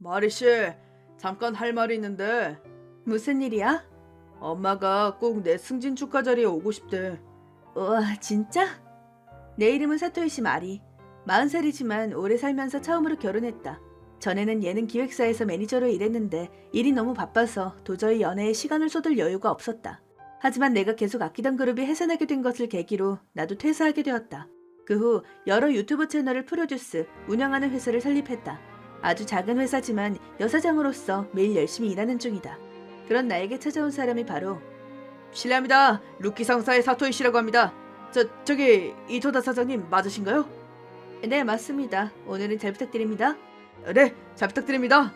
마리씨, 잠깐 할 말이 있는데 무슨 일이야? 엄마가 꼭 내 승진 축하 자리에 오고 싶대. 우와, 진짜? 내 이름은 사토이시 마리. 40살이지만 오래 살면서 처음으로 결혼했다. 전에는 예능 기획사에서 매니저로 일했는데 일이 너무 바빠서 도저히 연애에 시간을 쏟을 여유가 없었다. 하지만 내가 계속 아끼던 그룹이 해산하게 된 것을 계기로 나도 퇴사하게 되었다. 그 후 여러 유튜브 채널을 프로듀스, 운영하는 회사를 설립했다. 아주 작은 회사지만 여사장으로서 매일 열심히 일하는 중이다. 그런 나에게 찾아온 사람이 바로 실례합니다. 루키 상사의 사토이 씨라고 합니다. 저기 이토다 사장님 맞으신가요? 네, 맞습니다. 오늘은 잘 부탁드립니다. 네, 잘 부탁드립니다.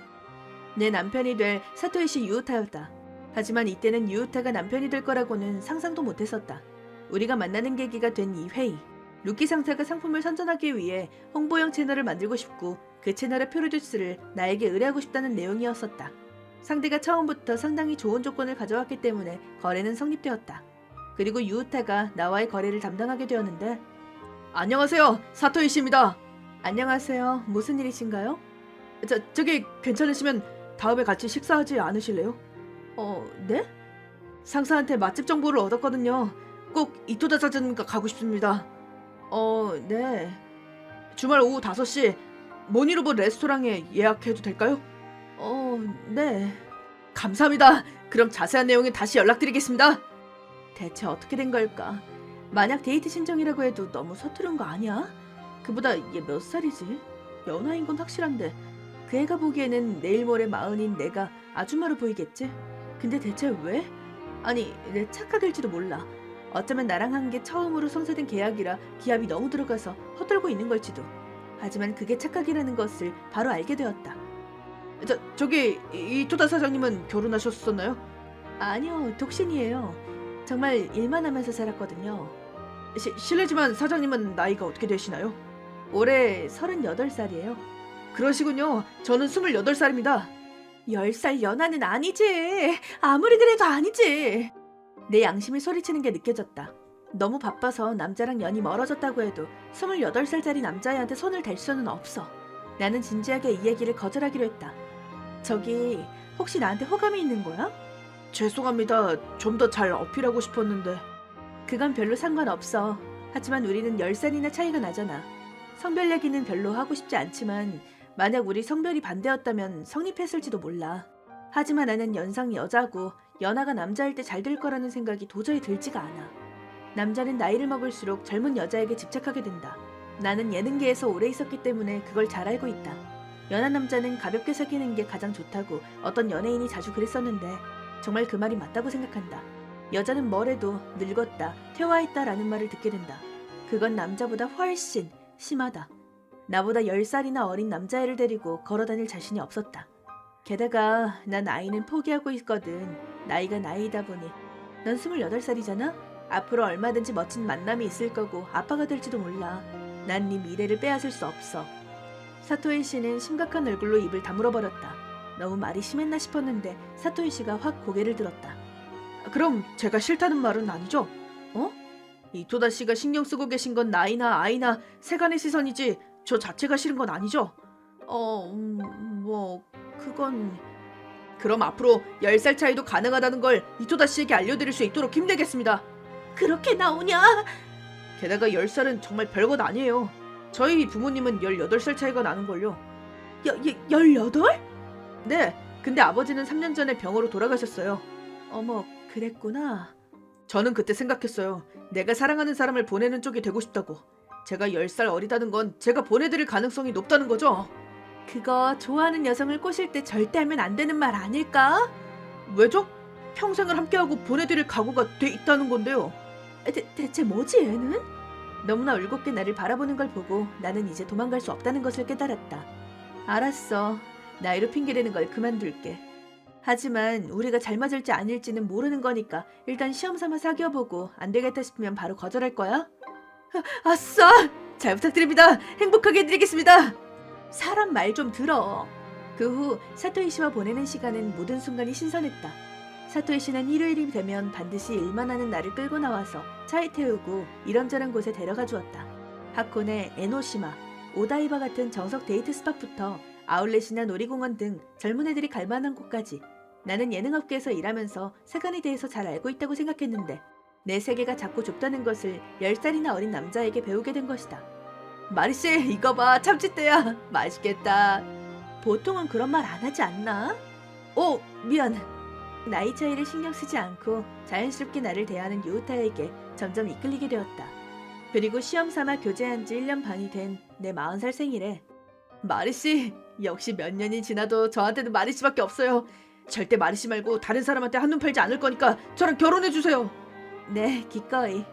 내 남편이 될 사토이시 유우타였다. 하지만 이때는 유우타가 남편이 될 거라고는 상상도 못했었다. 우리가 만나는 계기가 된 이 회의. 루키 상사가 상품을 선전하기 위해 홍보용 채널을 만들고 싶고 그 채널의 프로듀스를 나에게 의뢰하고 싶다는 내용이었었다. 상대가 처음부터 상당히 좋은 조건을 가져왔기 때문에 거래는 성립되었다. 그리고 유우타가 나와의 거래를 담당하게 되었는데 안녕하세요, 사토이 씨입니다. 안녕하세요. 무슨 일이신가요? 저기 괜찮으시면 다음에 같이 식사하지 않으실래요? 네? 상사한테 맛집 정보를 얻었거든요. 꼭 이토다 사장님과 가고 싶습니다. 네. 주말 오후 5시 모니로버 레스토랑에 예약해도 될까요? 네. 감사합니다. 그럼 자세한 내용은 다시 연락드리겠습니다. 대체 어떻게 된 걸까? 만약 데이트 신청이라고 해도 너무 서투른 거 아니야? 그보다 얘 몇 살이지? 연하인 건 확실한데 그 애가 보기에는 내일 모레 40인 내가 아줌마로 보이겠지? 근데 대체 왜? 아니, 내 착각일지도 몰라. 어쩌면 나랑 한 게 처음으로 성사된 계약이라 기합이 너무 들어가서 헛돌고 있는 걸지도. 하지만 그게 착각이라는 것을 바로 알게 되었다. 저기 이토다 사장님은 결혼하셨었나요? 아니요, 독신이에요. 정말 일만 하면서 살았거든요. 실례지만 사장님은 나이가 어떻게 되시나요? 올해 38살이에요. 그러시군요. 저는 28살입니다. 10살 연하는 아니지. 아무리 그래도 아니지. 내 양심이 소리치는 게 느껴졌다. 너무 바빠서 남자랑 연이 멀어졌다고 해도 28살짜리 남자애한테 손을 댈 수는 없어. 나는 진지하게 이 얘기를 거절하기로 했다. 저기, 혹시 나한테 호감이 있는 거야? 죄송합니다. 좀 더 잘 어필하고 싶었는데. 그건 별로 상관없어. 하지만 우리는 10살이나 차이가 나잖아. 성별 얘기는 별로 하고 싶지 않지만 만약 우리 성별이 반대였다면 성립했을지도 몰라. 하지만 나는 연상 여자고 연하가 남자일 때 잘 될 거라는 생각이 도저히 들지가 않아. 남자는 나이를 먹을수록 젊은 여자에게 집착하게 된다. 나는 예능계에서 오래 있었기 때문에 그걸 잘 알고 있다. 연한 남자는 가볍게 사귀는 게 가장 좋다고 어떤 연예인이 자주 그랬었는데 정말 그 말이 맞다고 생각한다. 여자는 뭐래도 늙었다, 퇴화했다라는 말을 듣게 된다. 그건 남자보다 훨씬 심하다. 나보다 10살이나 어린 남자애를 데리고 걸어다닐 자신이 없었다. 게다가 난 아이는 포기하고 있거든. 나이가 나이다 보니. 넌 28살이잖아? 앞으로 얼마든지 멋진 만남이 있을 거고 아빠가 될지도 몰라. 난 네 미래를 빼앗을 수 없어. 사토이 씨는 심각한 얼굴로 입을 다물어버렸다. 너무 말이 심했나 싶었는데 사토이 씨가 확 고개를 들었다. 그럼 제가 싫다는 말은 아니죠? 이토다 씨가 신경 쓰고 계신 건 나이나 아이나 세간의 시선이지 저 자체가 싫은 건 아니죠? 그건... 그럼 앞으로 10살 차이도 가능하다는 걸 이토다 씨에게 알려드릴 수 있도록 힘내겠습니다. 그렇게 나오냐? 게다가 10살은 정말 별것 아니에요. 저희 부모님은 18살 차이가 나는걸요. 18? 네, 근데 아버지는 3년 전에 병으로 돌아가셨어요. 어머, 그랬구나. 저는 그때 생각했어요. 내가 사랑하는 사람을 보내는 쪽이 되고 싶다고. 제가 10살 어리다는 건 제가 보내드릴 가능성이 높다는 거죠. 그거 좋아하는 여성을 꼬실 때 절대 하면 안 되는 말 아닐까? 왜죠? 평생을 함께하고 보내드릴 각오가 돼 있다는 건데요. 대체 뭐지 얘는? 너무나 울곧게 나를 바라보는 걸 보고 나는 이제 도망갈 수 없다는 것을 깨달았다. 알았어. 나이로 핑계대는 걸 그만둘게. 하지만 우리가 잘 맞을지 아닐지는 모르는 거니까 일단 시험 삼아 사귀어보고 안 되겠다 싶으면 바로 거절할 거야? 아싸! 잘 부탁드립니다. 행복하게 해드리겠습니다. 사람 말 좀 들어. 그 후 사토이 씨와 보내는 시간은 모든 순간이 신선했다. 사토이 씨는 일요일이 되면 반드시 일만 하는 나를 끌고 나와서 차에 태우고 이런저런 곳에 데려가 주었다. 하코네, 에노시마, 오다이바 같은 정석 데이트 스팟부터 아울렛이나 놀이공원 등 젊은 애들이 갈 만한 곳까지. 나는 예능업계에서 일하면서 세간에 대해서 잘 알고 있다고 생각했는데 내 세계가 작고 좁다는 것을 10살이나 어린 남자에게 배우게 된 것이다. 마리씨, 이거 봐, 참치대야. 맛있겠다. 보통은 그런 말 안 하지 않나? 미안. 나이 차이를 신경 쓰지 않고 자연스럽게 나를 대하는 유우타에게 점점 이끌리게 되었다. 그리고 시험 삼아 교제한 지 1년 반이 된 내 40살 생일에 마리씨, 역시 몇 년이 지나도 저한테는 마리씨밖에 없어요. 절대 마리씨 말고 다른 사람한테 한눈 팔지 않을 거니까 저랑 결혼해주세요. 네, 기꺼이.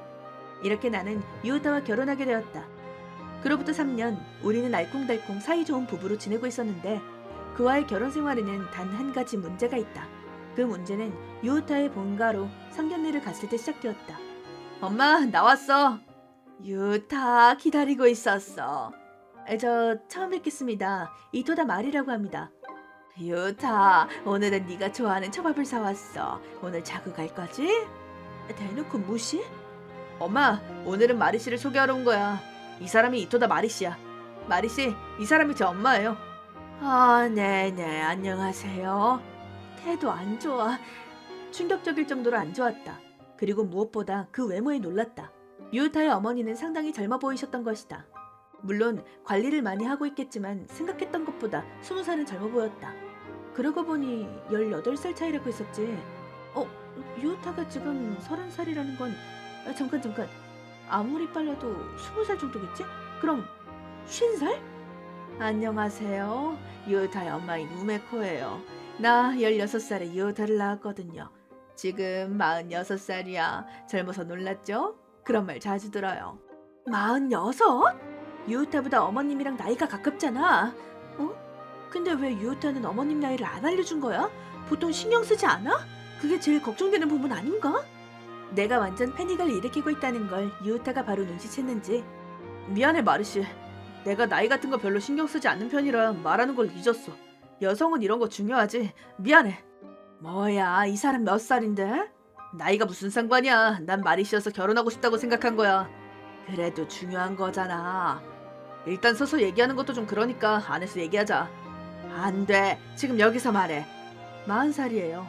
이렇게 나는 유우타와 결혼하게 되었다. 그로부터 3년, 우리는 알콩달콩 사이좋은 부부로 지내고 있었는데 그와의 결혼 생활에는 단 한 가지 문제가 있다. 그 문제는 유우타의 본가로 상견례를 갔을 때 시작되었다. 엄마, 나왔어. 유우타, 기다리고 있었어. 저 처음 뵙겠습니다. 이토다 말이라고 합니다. 유우타, 오늘은 네가 좋아하는 초밥을 사왔어. 오늘 자고 갈 거지? 대놓고 무시? 엄마, 오늘은 마리씨를 소개하러 온 거야. 이 사람이 이토다 마리씨야. 마리씨, 이 사람이 제 엄마예요. 네네, 안녕하세요. 태도 안 좋아. 충격적일 정도로 안 좋았다. 그리고 무엇보다 그 외모에 놀랐다. 유우타의 어머니는 상당히 젊어 보이셨던 것이다. 물론 관리를 많이 하고 있겠지만 생각했던 것보다 20살은 젊어 보였다. 그러고 보니 18살 차이라고 했었지. 유우타가 지금 30살이라는 건 잠깐. 아무리 빨라도 20살 정도겠지? 그럼 50살? 안녕하세요. 유우타의 엄마인 우메코예요. 나 16살에 유우타를 낳았거든요. 지금 46살이야. 젊어서 놀랐죠? 그런 말 자주 들어요. 46? 유우타보다 어머님이랑 나이가 가깝잖아. 근데 왜 유우타는 어머님 나이를 안 알려준 거야? 보통 신경 쓰지 않아? 그게 제일 걱정되는 부분 아닌가? 내가 완전 패닉을 일으키고 있다는 걸 유우타가 바로 눈치챘는지. 미안해, 마르씨. 내가 나이 같은 거 별로 신경 쓰지 않는 편이라 말하는 걸 잊었어. 여성은 이런 거 중요하지. 미안해. 뭐야, 이 사람 몇 살인데? 나이가 무슨 상관이야. 난 마리씨여서 결혼하고 싶다고 생각한 거야. 그래도 중요한 거잖아. 일단 서서 얘기하는 것도 좀 그러니까 안에서 얘기하자. 안 돼. 지금 여기서 말해. 40살이에요.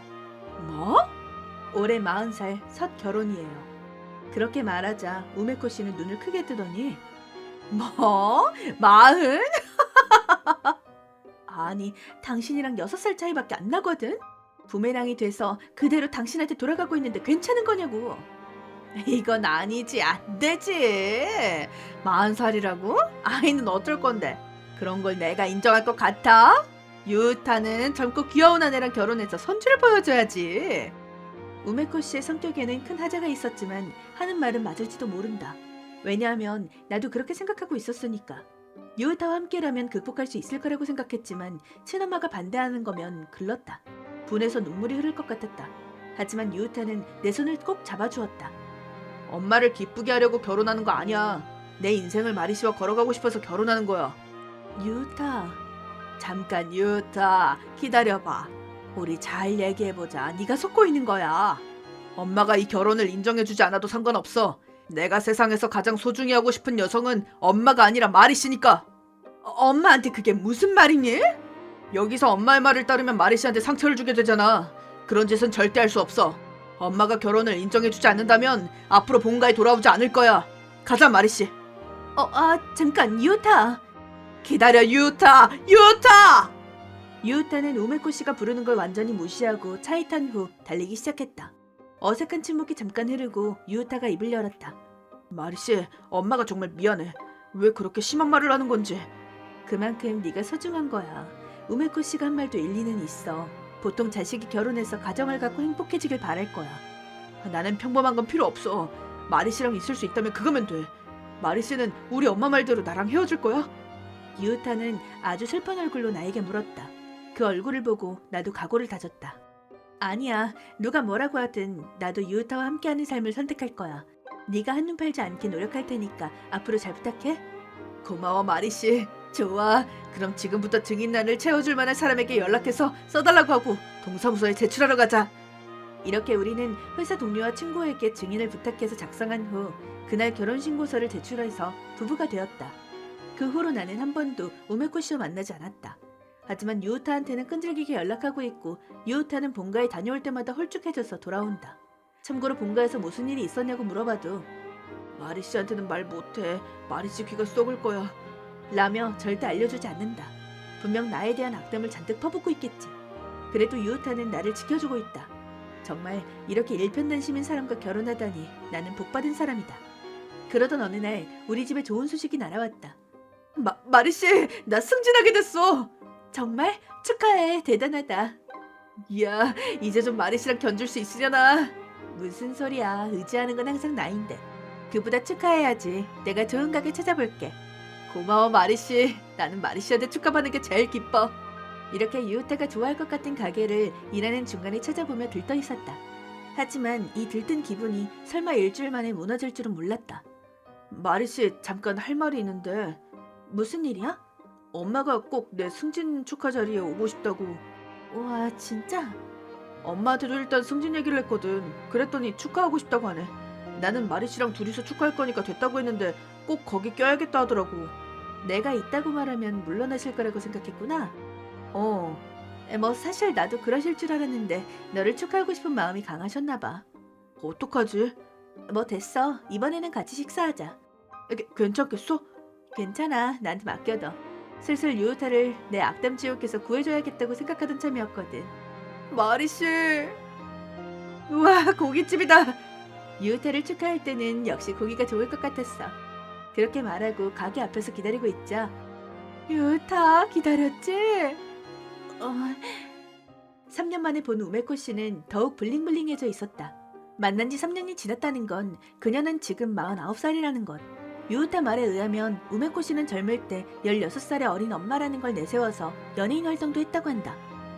뭐? 올해 40살 첫 결혼이에요. 그렇게 말하자 우메코 씨는 눈을 크게 뜨더니 뭐? 40? 아니, 당신이랑 6살 차이밖에 안 나거든? 부메랑이 돼서 그대로 당신한테 돌아가고 있는데 괜찮은 거냐고. 이건 아니지, 안 되지. 40살이라고? 아이는 어쩔 건데. 그런 걸 내가 인정할 것 같아? 유타는 젊고 귀여운 아내랑 결혼해서 손주를 보여줘야지. 우메코 씨의 성격에는 큰 하자가 있었지만 하는 말은 맞을지도 모른다. 왜냐하면 나도 그렇게 생각하고 있었으니까. 유타와 함께라면 극복할 수 있을 거라고 생각했지만 친엄마가 반대하는 거면 글렀다. 분해서 눈물이 흐를 것 같았다. 하지만 유타는 내 손을 꼭 잡아주었다. 엄마를 기쁘게 하려고 결혼하는 거 아니야. 내 인생을 마리씨와 걸어가고 싶어서 결혼하는 거야. 유타, 잠깐 유타, 기다려봐. 우리 잘 얘기해보자. 네가 속고 있는 거야. 엄마가 이 결혼을 인정해주지 않아도 상관없어. 내가 세상에서 가장 소중히 하고 싶은 여성은 엄마가 아니라 마리씨니까. 엄마한테 그게 무슨 말이니? 여기서 엄마의 말을 따르면 마리씨한테 상처를 주게 되잖아. 그런 짓은 절대 할 수 없어. 엄마가 결혼을 인정해주지 않는다면 앞으로 본가에 돌아오지 않을 거야. 가자, 마리씨. 잠깐, 유타. 기다려, 유타! 유타! 유타는 우메코 씨가 부르는 걸 완전히 무시하고 차에 탄 후 달리기 시작했다. 어색한 침묵이 잠깐 흐르고 유타가 입을 열었다. 마리씨, 엄마가 정말 미안해. 왜 그렇게 심한 말을 하는 건지. 그만큼 네가 소중한 거야. 우메코 씨가 한 말도 일리는 있어. 보통 자식이 결혼해서 가정을 갖고 행복해지길 바랄 거야. 나는 평범한 건 필요 없어. 마리씨랑 있을 수 있다면 그거면 돼. 마리씨는 우리 엄마 말대로 나랑 헤어질 거야? 유타는 아주 슬픈 얼굴로 나에게 물었다. 그 얼굴을 보고 나도 각오를 다졌다. 아니야, 누가 뭐라고 하든 나도 유타와 함께하는 삶을 선택할 거야. 네가 한눈 팔지 않게 노력할 테니까 앞으로 잘 부탁해. 고마워, 마리씨. 좋아. 그럼 지금부터 증인란을 채워줄 만한 사람에게 연락해서 써달라고 하고 동사무소에 제출하러 가자. 이렇게 우리는 회사 동료와 친구에게 증인을 부탁해서 작성한 후 그날 결혼신고서를 제출해서 부부가 되었다. 그 후로 나는 한 번도 우메코 씨와 만나지 않았다. 하지만 유우타한테는 끈질기게 연락하고 있고 유우타는 본가에 다녀올 때마다 홀쭉해져서 돌아온다. 참고로 본가에서 무슨 일이 있었냐고 물어봐도 마리 씨한테는 말 못해. 마리 씨 귀가 썩을 거야. 라며 절대 알려주지 않는다. 분명 나에 대한 악담을 잔뜩 퍼붓고 있겠지. 그래도 유우타는 나를 지켜주고 있다. 정말 이렇게 일편단심인 사람과 결혼하다니 나는 복받은 사람이다. 그러던 어느 날 우리 집에 좋은 소식이 날아왔다. 마리 씨, 나 승진하게 됐어. 정말 축하해. 대단하다. 이야, 이제 좀 마리 씨랑 견줄 수 있으려나? 무슨 소리야. 의지하는 건 항상 나인데. 그보다 축하해야지. 내가 좋은 가게 찾아볼게. 고마워 마리 씨. 나는 마리 씨한테 축하받는 게 제일 기뻐. 이렇게 유우타가 좋아할 것 같은 가게를 일하는 중간에 찾아보며 들떠 있었다. 하지만 이 들뜬 기분이 설마 일주일 만에 무너질 줄은 몰랐다. 마리 씨, 잠깐 할 말이 있는데. 무슨 일이야? 엄마가 꼭 내 승진 축하 자리에 오고 싶다고. 와, 진짜? 엄마한테도 일단 승진 얘기를 했거든. 그랬더니 축하하고 싶다고 하네. 나는 마리 씨랑 둘이서 축하할 거니까 됐다고 했는데 꼭 거기 껴야겠다 하더라고. 내가 있다고 말하면 물러나실 거라고 생각했구나. 뭐 사실 나도 그러실 줄 알았는데 너를 축하하고 싶은 마음이 강하셨나 봐. 어떡하지? 뭐 됐어. 이번에는 같이 식사하자. 괜찮겠어? 괜찮아. 나한테 맡겨둬. 슬슬 유우타를 내 악담 지옥에서 구해줘야겠다고 생각하던 참이었거든. 마리 씨. 우와, 고깃집이다. 유우타를 축하할 때는 역시 고기가 좋을 것 같았어. 그렇게 말하고 가게 앞에서 기다리고 있자. 유우타, 기다렸지? 3년 만에 본 우메코 씨는 더욱 블링블링해져 있었다. 만난 지 3년이 지났다는 건 그녀는 지금 49살이라는 것. 유우타 말에 의하면 우메코 씨는 젊을 때 16살의 어린 엄마라는 걸 내세워서 연예인 활동도 했다고 한다.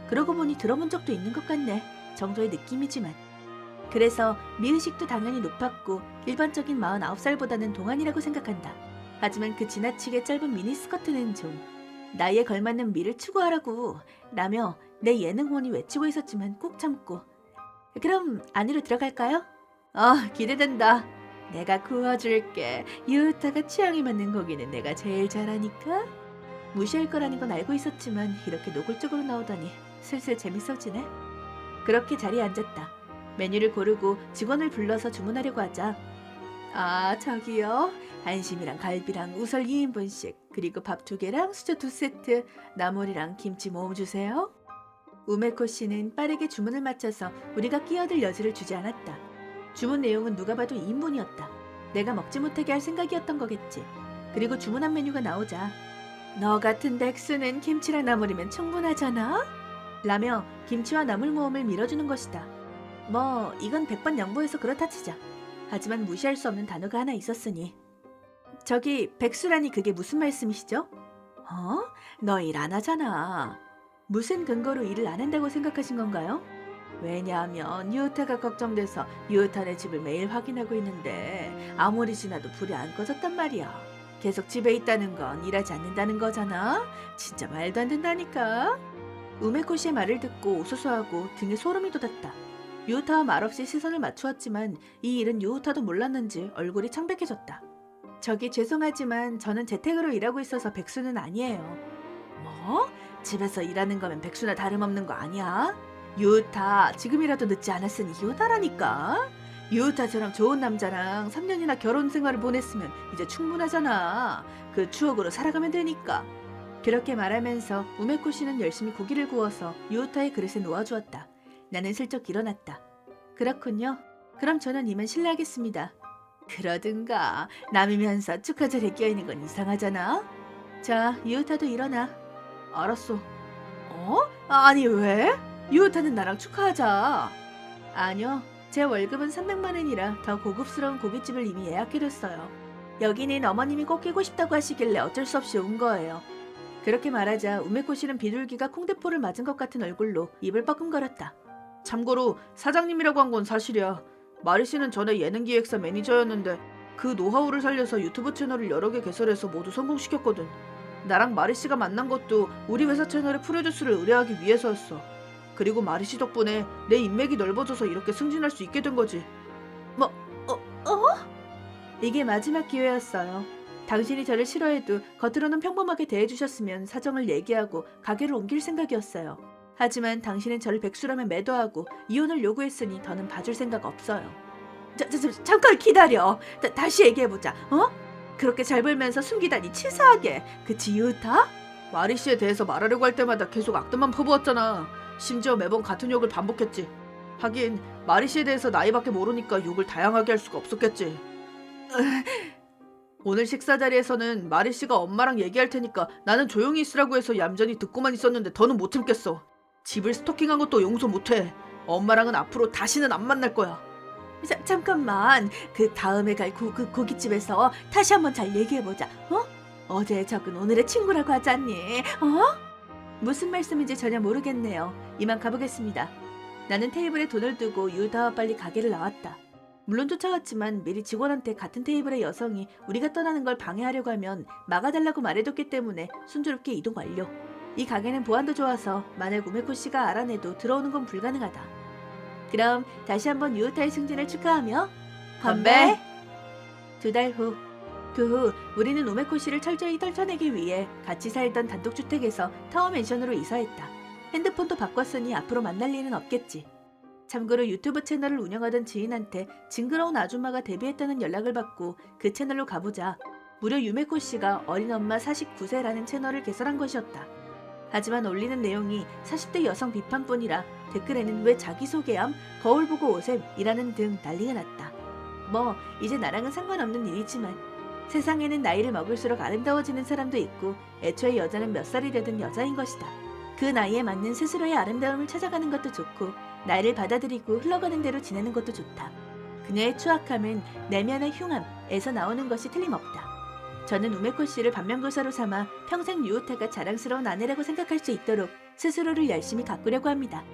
그러고 보니 들어본 적도 있는 것 같네 정도의 느낌이지만. 그래서 미의식도 당연히 높았고 일반적인 49살보다는 동안이라고 생각한다. 하지만 그 지나치게 짧은 미니스커트는 좀 나이에 걸맞는 미를 추구하라고 라며 내 예능혼이 외치고 있었지만 꾹 참고 그럼 안으로 들어갈까요? 기대된다. 내가 구워줄게. 유우타가 취향에 맞는 고기는 내가 제일 잘하니까. 무시할 거라는 건 알고 있었지만 이렇게 노골적으로 나오다니 슬슬 재밌어지네. 그렇게 자리에 앉았다. 메뉴를 고르고 직원을 불러서 주문하려고 하자. 저기요. 안심이랑 갈비랑 우설 2인분씩 그리고 밥 2개랑 수저 2세트 나물이랑 김치 모음 주세요. 우메코 씨는 빠르게 주문을 마쳐서 우리가 끼어들 여지를 주지 않았다. 주문 내용은 누가 봐도 2인분이었다. 내가 먹지 못하게 할 생각이었던 거겠지. 그리고 주문한 메뉴가 나오자 너 같은 백수는 김치랑 나물이면 충분하잖아? 라며 김치와 나물 모음을 밀어주는 것이다. 뭐 이건 100번 양보해서 그렇다 치자. 하지만 무시할 수 없는 단어가 하나 있었으니. 저기 백수라니 그게 무슨 말씀이시죠? 너 일 안 하잖아. 무슨 근거로 일을 안 한다고 생각하신 건가요? 왜냐하면 유우타가 걱정돼서 유우타네 집을 매일 확인하고 있는데 아무리 지나도 불이 안 꺼졌단 말이야. 계속 집에 있다는 건 일하지 않는다는 거잖아. 진짜 말도 안 된다니까. 우메코 씨의 말을 듣고 우수수하고 등에 소름이 돋았다. 유우타와 말없이 시선을 맞추었지만 이 일은 유우타도 몰랐는지 얼굴이 창백해졌다. 저기 죄송하지만 저는 재택으로 일하고 있어서 백수는 아니에요. 뭐? 집에서 일하는 거면 백수나 다름없는 거 아니야? 유우타, 지금이라도 늦지 않았으니 효다라니까. 유우타처럼 좋은 남자랑 3년이나 결혼 생활을 보냈으면 이제 충분하잖아. 그 추억으로 살아가면 되니까. 그렇게 말하면서 우메코 씨는 열심히 고기를 구워서 유우타의 그릇에 놓아주었다. 나는 슬쩍 일어났다. 그렇군요. 그럼 저는 이만 실례하겠습니다. 그러든가. 남이면서 축하 자리에 껴있는 건 이상하잖아. 자, 유우타도 일어나. 알았어. 아니 왜? 유우타는 나랑 축하하자. 아니요. 제 월급은 300만 원이라 더 고급스러운 고깃집을 이미 예약해뒀어요. 여기는 어머님이 꼭 끼고 싶다고 하시길래 어쩔 수 없이 온 거예요. 그렇게 말하자 우메코 씨는 비둘기가 콩대포를 맞은 것 같은 얼굴로 입을 뻐끔거렸다. 참고로 사장님이라고 한 건 사실이야. 마리 씨는 전에 예능기획사 매니저였는데 그 노하우를 살려서 유튜브 채널을 여러 개 개설해서 모두 성공시켰거든. 나랑 마리 씨가 만난 것도 우리 회사 채널의 프로듀스를 의뢰하기 위해서였어. 그리고 마리 씨 덕분에 내 인맥이 넓어져서 이렇게 승진할 수 있게 된 거지. 이게 마지막 기회였어요. 당신이 저를 싫어해도 겉으로는 평범하게 대해주셨으면 사정을 얘기하고 가게를 옮길 생각이었어요. 하지만 당신은 저를 백수라면 매도하고 이혼을 요구했으니 더는 봐줄 생각 없어요. 잠깐 기다려. 다시 얘기해보자. 그렇게 잘 벌면서 숨기다니 치사하게. 그치 유타? 마리 씨에 대해서 말하려고 할 때마다 계속 악담만 퍼부었잖아. 심지어 매번 같은 욕을 반복했지. 하긴 마리 씨에 대해서 나이밖에 모르니까 욕을 다양하게 할 수가 없었겠지. 오늘 식사 자리에서는 마리 씨가 엄마랑 얘기할 테니까 나는 조용히 있으라고 해서 얌전히 듣고만 있었는데 더는 못 참겠어. 집을 스토킹한 것도 용서 못해. 엄마랑은 앞으로 다시는 안 만날 거야. 잠깐만. 그 다음에 갈 고깃집에서 다시 한번 잘 얘기해보자. 어제 적은 오늘의 친구라고 하지 않니? 무슨 말씀인지 전혀 모르겠네요. 이만 가보겠습니다. 나는 테이블에 돈을 두고 유다와 빨리 가게를 나왔다. 물론 쫓아왔지만 미리 직원한테 같은 테이블의 여성이 우리가 떠나는 걸 방해하려고 하면 막아달라고 말해뒀기 때문에 순조롭게 이동 완료. 이 가게는 보안도 좋아서 만약 우메코 씨가 알아내도 들어오는 건 불가능하다. 그럼 다시 한번 유타의 승진을 축하하며 건배! 2달 후. 그 후 우리는 우메코 씨를 철저히 떨쳐내기 위해 같이 살던 단독주택에서 타워맨션으로 이사했다. 핸드폰도 바꿨으니 앞으로 만날 일은 없겠지. 참고로 유튜브 채널을 운영하던 지인한테 징그러운 아줌마가 데뷔했다는 연락을 받고 그 채널로 가보자 무려 유메코 씨가 어린 엄마 49세라는 채널을 개설한 것이었다. 하지만 올리는 내용이 40대 여성 비판뿐이라 댓글에는 왜 자기소개함, 거울 보고 오셈이라는 등 난리가 났다. 뭐 이제 나랑은 상관없는 일이지만 세상에는 나이를 먹을수록 아름다워지는 사람도 있고 애초에 여자는 몇 살이 되든 여자인 것이다. 그 나이에 맞는 스스로의 아름다움을 찾아가는 것도 좋고 나이를 받아들이고 흘러가는 대로 지내는 것도 좋다. 그녀의 추악함은 내면의 흉함에서 나오는 것이 틀림없다. 저는 우메코 씨를 반면교사로 삼아 평생 유우타가 자랑스러운 아내라고 생각할 수 있도록 스스로를 열심히 가꾸려고 합니다.